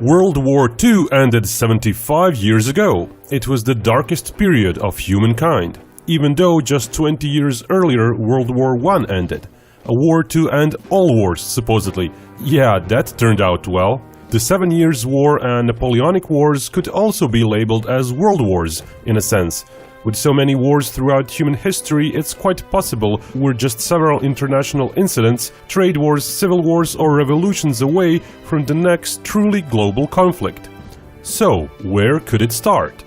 World War II ended 75 years ago. It was the darkest period of humankind, even though just 20 years earlier World War I ended. A war to end all wars, supposedly. Yeah, that turned out well. The 7 Years' War and Napoleonic Wars could also be labeled as world wars, in a sense. With so many wars throughout human history, it's quite possible we're just several international incidents, trade wars, civil wars or revolutions away from the next truly global conflict. So, where could it start?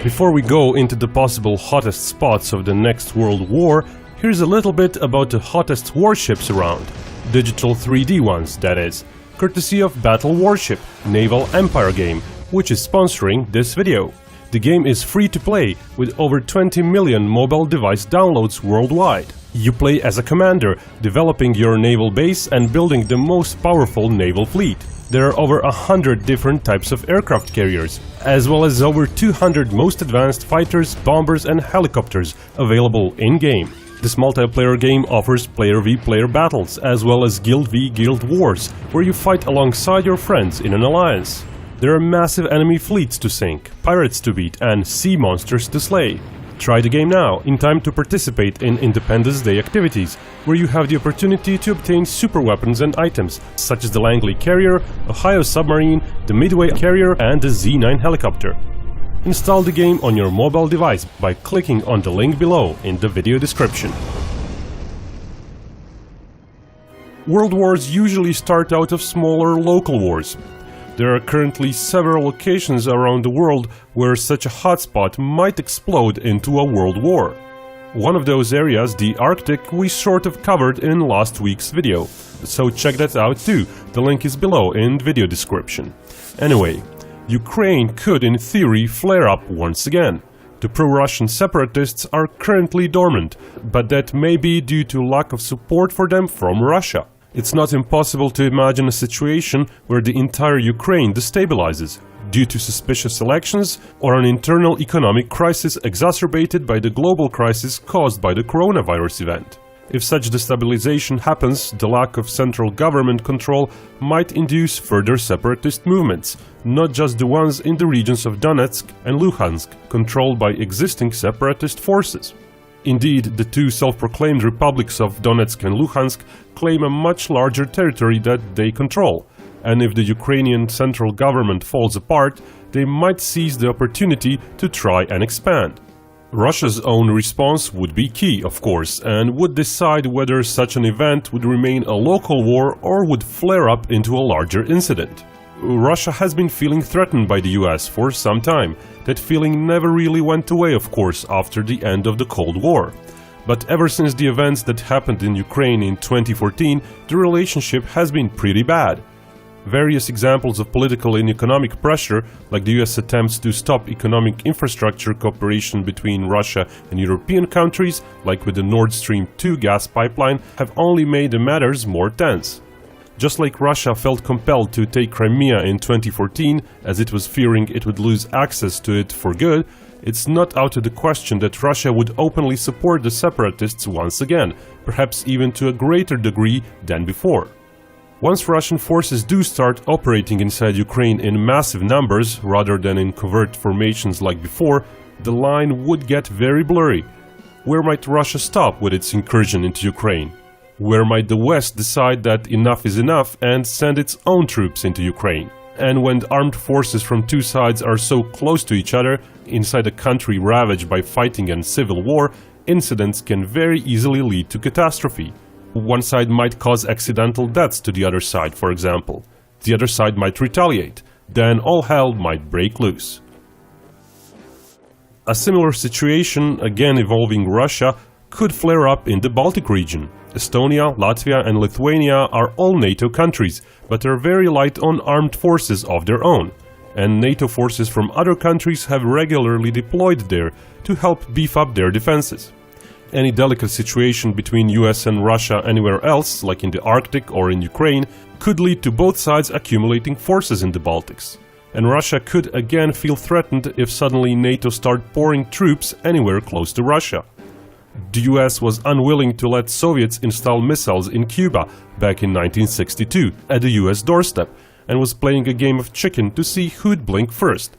Before we go into the possible hottest spots of the next world war, here's a little bit about the hottest warships around. Digital 3D ones, that is. Courtesy of Battle Warship, Naval Empire game, which is sponsoring this video. The game is free to play, with over 20 million mobile device downloads worldwide. You play as a commander, developing your naval base and building the most powerful naval fleet. There are over 100 different types of aircraft carriers, as well as over 200 most advanced fighters, bombers and helicopters available in-game. This multiplayer game offers player v player battles, as well as guild v guild wars, where you fight alongside your friends in an alliance. There are massive enemy fleets to sink, pirates to beat and sea monsters to slay. Try the game now, in time to participate in Independence Day activities, where you have the opportunity to obtain super weapons and items, such as the Langley carrier, Ohio submarine, the Midway carrier and the Z-9 helicopter. Install the game on your mobile device by clicking on the link below in the video description. World wars usually start out of smaller local wars. There are currently several locations around the world where such a hotspot might explode into a world war. One of those areas, the Arctic, we sort of covered in last week's video, so check that out too, the link is below in the video description. Anyway, Ukraine could in theory flare up once again. The pro-Russian separatists are currently dormant, but that may be due to lack of support for them from Russia. It's not impossible to imagine a situation where the entire Ukraine destabilizes, due to suspicious elections or an internal economic crisis exacerbated by the global crisis caused by the coronavirus event. If such destabilization happens, the lack of central government control might induce further separatist movements, not just the ones in the regions of Donetsk and Luhansk, controlled by existing separatist forces. Indeed, the two self-proclaimed republics of Donetsk and Luhansk claim a much larger territory that they control, and if the Ukrainian central government falls apart, they might seize the opportunity to try and expand. Russia's own response would be key, of course, and would decide whether such an event would remain a local war or would flare up into a larger incident. Russia has been feeling threatened by the US for some time. That feeling never really went away, of course, after the end of the Cold War. But ever since the events that happened in Ukraine in 2014, the relationship has been pretty bad. Various examples of political and economic pressure, like the US attempts to stop economic infrastructure cooperation between Russia and European countries, like with the Nord Stream 2 gas pipeline, have only made the matters more tense. Just like Russia felt compelled to take Crimea in 2014, as it was fearing it would lose access to it for good, it's not out of the question that Russia would openly support the separatists once again, perhaps even to a greater degree than before. Once Russian forces do start operating inside Ukraine in massive numbers, rather than in covert formations like before, the line would get very blurry. Where might Russia stop with its incursion into Ukraine? Where might the West decide that enough is enough and send its own troops into Ukraine? And when armed forces from two sides are so close to each other, inside a country ravaged by fighting and civil war, incidents can very easily lead to catastrophe. One side might cause accidental deaths to the other side, for example. The other side might retaliate. Then all hell might break loose. A similar situation, again involving Russia, could flare up in the Baltic region. Estonia, Latvia and Lithuania are all NATO countries, but are very light on armed forces of their own, and NATO forces from other countries have regularly deployed there to help beef up their defenses. Any delicate situation between US and Russia anywhere else, like in the Arctic or in Ukraine, could lead to both sides accumulating forces in the Baltics. And Russia could again feel threatened if suddenly NATO start pouring troops anywhere close to Russia. The US was unwilling to let Soviets install missiles in Cuba back in 1962 at the US doorstep and was playing a game of chicken to see who'd blink first.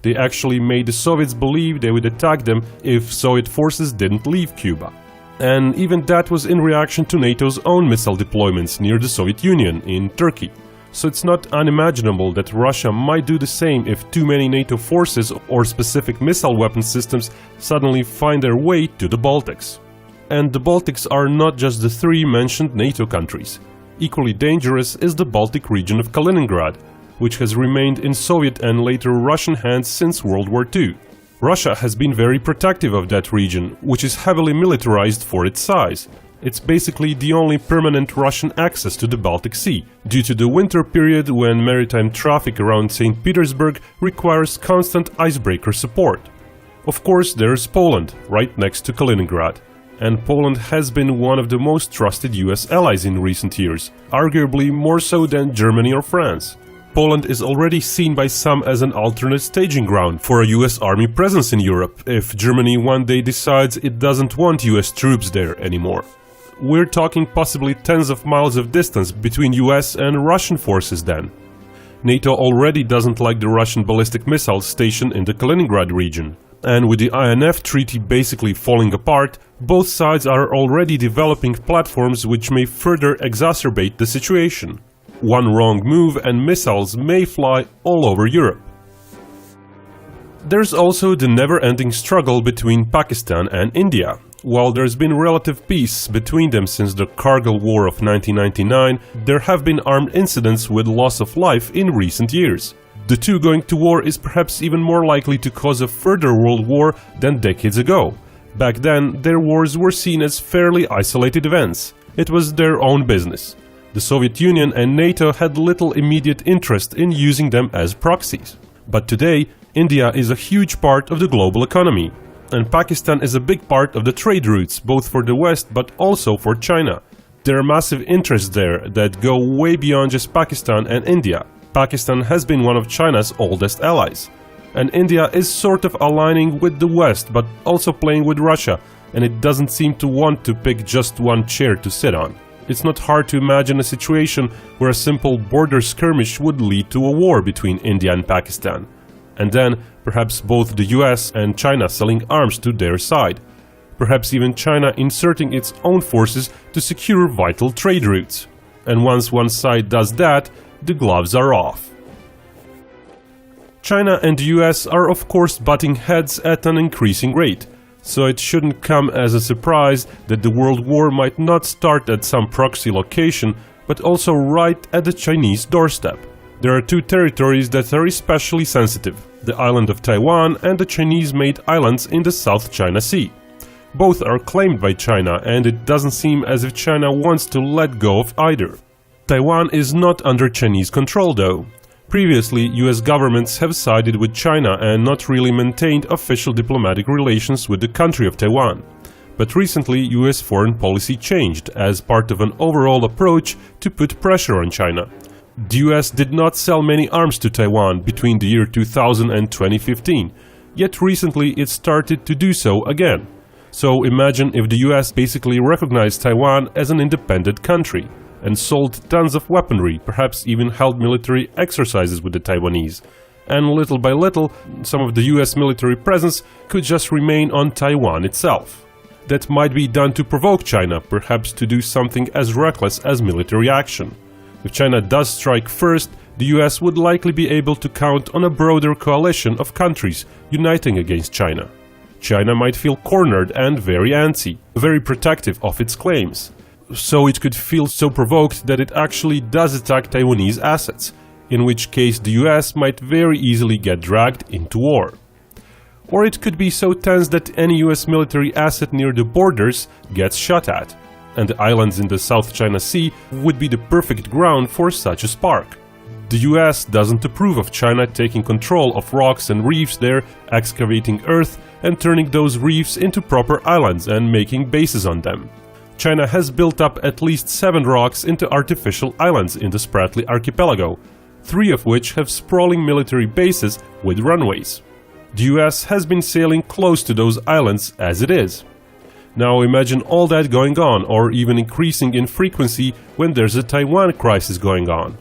They actually made the Soviets believe they would attack them if Soviet forces didn't leave Cuba. And even that was in reaction to NATO's own missile deployments near the Soviet Union in Turkey. So it's not unimaginable that Russia might do the same if too many NATO forces or specific missile weapon systems suddenly find their way to the Baltics. And the Baltics are not just the three mentioned NATO countries. Equally dangerous is the Baltic region of Kaliningrad, which has remained in Soviet and later Russian hands since World War II. Russia has been very protective of that region, which is heavily militarized for its size. It's basically the only permanent Russian access to the Baltic Sea, due to the winter period when maritime traffic around St. Petersburg requires constant icebreaker support. Of course, there's Poland, right next to Kaliningrad. And Poland has been one of the most trusted US allies in recent years, arguably more so than Germany or France. Poland is already seen by some as an alternate staging ground for a US army presence in Europe if Germany one day decides it doesn't want US troops there anymore. We're talking possibly tens of miles of distance between US and Russian forces then. NATO already doesn't like the Russian ballistic missiles stationed in the Kaliningrad region. And with the INF treaty basically falling apart, both sides are already developing platforms which may further exacerbate the situation. One wrong move and missiles may fly all over Europe. There's also the never-ending struggle between Pakistan and India. While there's been relative peace between them since the Kargil War of 1999, there have been armed incidents with loss of life in recent years. The two going to war is perhaps even more likely to cause a further world war than decades ago. Back then, their wars were seen as fairly isolated events. It was their own business. The Soviet Union and NATO had little immediate interest in using them as proxies. But today, India is a huge part of the global economy. And Pakistan is a big part of the trade routes, both for the West but also for China. There are massive interests there that go way beyond just Pakistan and India. Pakistan has been one of China's oldest allies. And India is sort of aligning with the West but also playing with Russia, and it doesn't seem to want to pick just one chair to sit on. It's not hard to imagine a situation where a simple border skirmish would lead to a war between India and Pakistan. And then, perhaps both the US and China selling arms to their side. Perhaps even China inserting its own forces to secure vital trade routes. And once one side does that, the gloves are off. China and the US are of course butting heads at an increasing rate, so it shouldn't come as a surprise that the world war might not start at some proxy location, but also right at the Chinese doorstep. There are two territories that are especially sensitive, the island of Taiwan and the Chinese-made islands in the South China Sea. Both are claimed by China, and it doesn't seem as if China wants to let go of either. Taiwan is not under Chinese control though. Previously, US governments have sided with China and not really maintained official diplomatic relations with the country of Taiwan. But recently, US foreign policy changed as part of an overall approach to put pressure on China. The US did not sell many arms to Taiwan between the year 2000 and 2015, yet recently it started to do so again. So imagine if the US basically recognized Taiwan as an independent country and sold tons of weaponry, perhaps even held military exercises with the Taiwanese. And little by little, some of the US military presence could just remain on Taiwan itself. That might be done to provoke China, perhaps to do something as reckless as military action. If China does strike first, the US would likely be able to count on a broader coalition of countries uniting against China. China might feel cornered and very antsy, very protective of its claims. So it could feel so provoked that it actually does attack Taiwanese assets, in which case the US might very easily get dragged into war. Or it could be so tense that any US military asset near the borders gets shot at, and the islands in the South China Sea would be the perfect ground for such a spark. The US doesn't approve of China taking control of rocks and reefs there, excavating earth and turning those reefs into proper islands and making bases on them. China has built up at least 7 rocks into artificial islands in the Spratly archipelago, 3 of which have sprawling military bases with runways. The US has been sailing close to those islands as it is. Now imagine all that going on, or even increasing in frequency when there's a Taiwan crisis going on.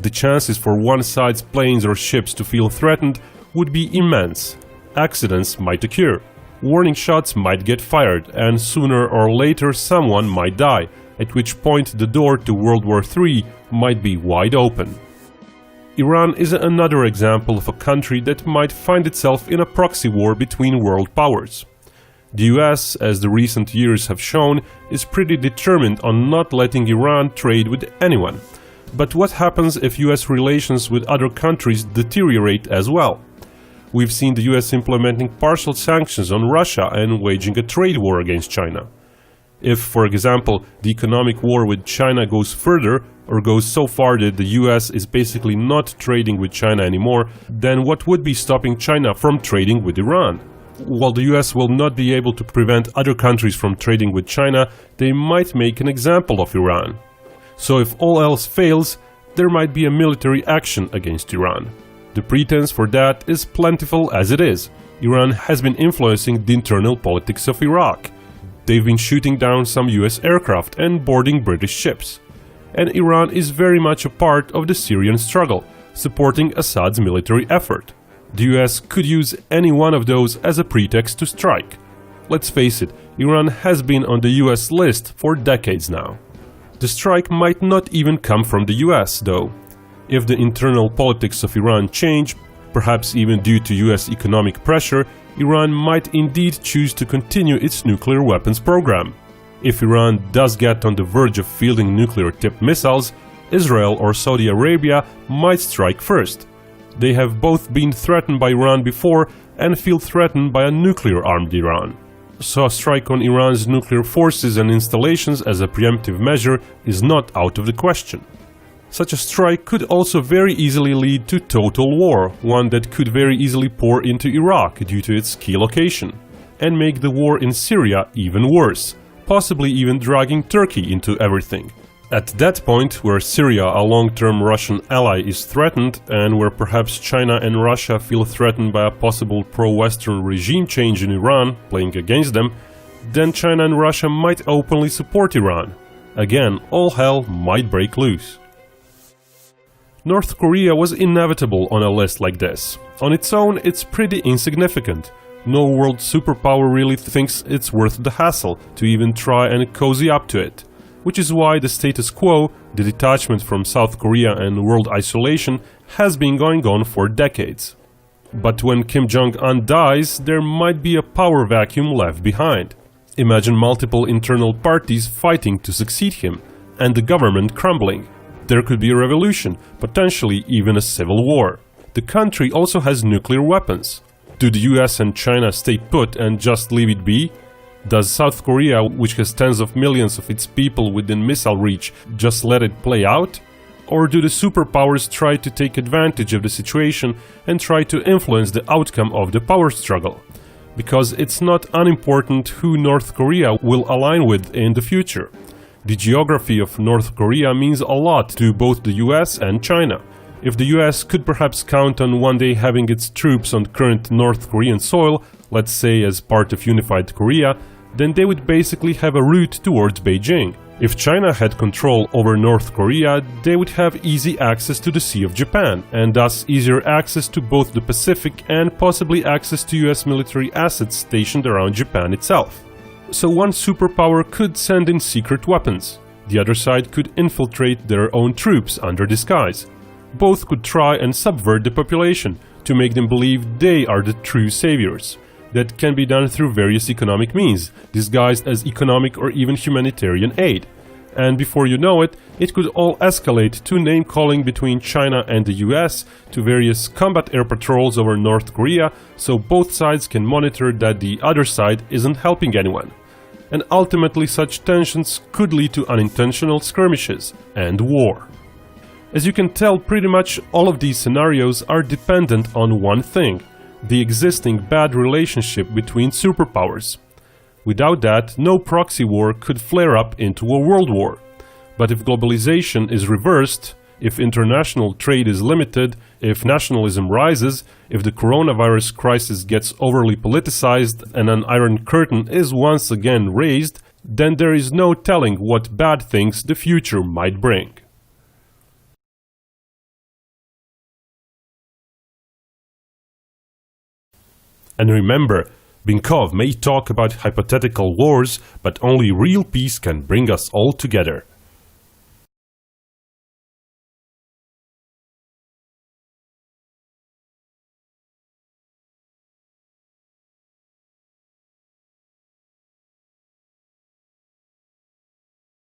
The chances for one side's planes or ships to feel threatened would be immense. Accidents might occur, warning shots might get fired, and sooner or later someone might die, at which point the door to World War III might be wide open. Iran is another example of a country that might find itself in a proxy war between world powers. The US, as the recent years have shown, is pretty determined on not letting Iran trade with anyone. But what happens if US relations with other countries deteriorate as well? We've seen the US implementing partial sanctions on Russia and waging a trade war against China. If, for example, the economic war with China goes further, or goes so far that the US is basically not trading with China anymore, then what would be stopping China from trading with Iran? While the US will not be able to prevent other countries from trading with China, they might make an example of Iran. So if all else fails, there might be a military action against Iran. The pretense for that is plentiful as it is. Iran has been influencing the internal politics of Iraq. They've been shooting down some US aircraft and boarding British ships. And Iran is very much a part of the Syrian struggle, supporting Assad's military effort. The US could use any one of those as a pretext to strike. Let's face it, Iran has been on the US list for decades now. The strike might not even come from the US, though. If the internal politics of Iran change, perhaps even due to US economic pressure, Iran might indeed choose to continue its nuclear weapons program. If Iran does get on the verge of fielding nuclear-tipped missiles, Israel or Saudi Arabia might strike first. They have both been threatened by Iran before and feel threatened by a nuclear-armed Iran. So a strike on Iran's nuclear forces and installations as a preemptive measure is not out of the question. Such a strike could also very easily lead to total war, one that could very easily pour into Iraq due to its key location, and make the war in Syria even worse, possibly even dragging Turkey into everything. At that point, where Syria, a long-term Russian ally, is threatened, and where perhaps China and Russia feel threatened by a possible pro-Western regime change in Iran playing against them, then China and Russia might openly support Iran. Again, all hell might break loose. North Korea was inevitable on a list like this. On its own, it's pretty insignificant. No world superpower really thinks it's worth the hassle to even try and cozy up to it. Which is why the status quo, the detachment from South Korea and world isolation, has been going on for decades. But when Kim Jong-un dies, there might be a power vacuum left behind. Imagine multiple internal parties fighting to succeed him, and the government crumbling. There could be a revolution, potentially even a civil war. The country also has nuclear weapons. Do the US and China stay put and just leave it be? Does South Korea, which has tens of millions of its people within missile reach, just let it play out? Or do the superpowers try to take advantage of the situation and try to influence the outcome of the power struggle? Because it's not unimportant who North Korea will align with in the future. The geography of North Korea means a lot to both the US and China. If the US could perhaps count on one day having its troops on current North Korean soil, let's say as part of unified Korea, then they would basically have a route towards Beijing. If China had control over North Korea, they would have easy access to the Sea of Japan, and thus easier access to both the Pacific and possibly access to US military assets stationed around Japan itself. So one superpower could send in secret weapons. The other side could infiltrate their own troops under disguise. Both could try and subvert the population to make them believe they are the true saviors. That can be done through various economic means, disguised as economic or even humanitarian aid. And before you know it, it could all escalate to name-calling between China and the US, to various combat air patrols over North Korea, so both sides can monitor that the other side isn't helping anyone. And ultimately such tensions could lead to unintentional skirmishes and war. As you can tell, pretty much all of these scenarios are dependent on one thing: the existing bad relationship between superpowers. Without that, no proxy war could flare up into a world war. But if globalization is reversed, if international trade is limited, If nationalism rises, if the coronavirus crisis gets overly politicized and an Iron Curtain is once again raised, then there is no telling what bad things the future might bring. And remember, Binkov may talk about hypothetical wars, but only real peace can bring us all together.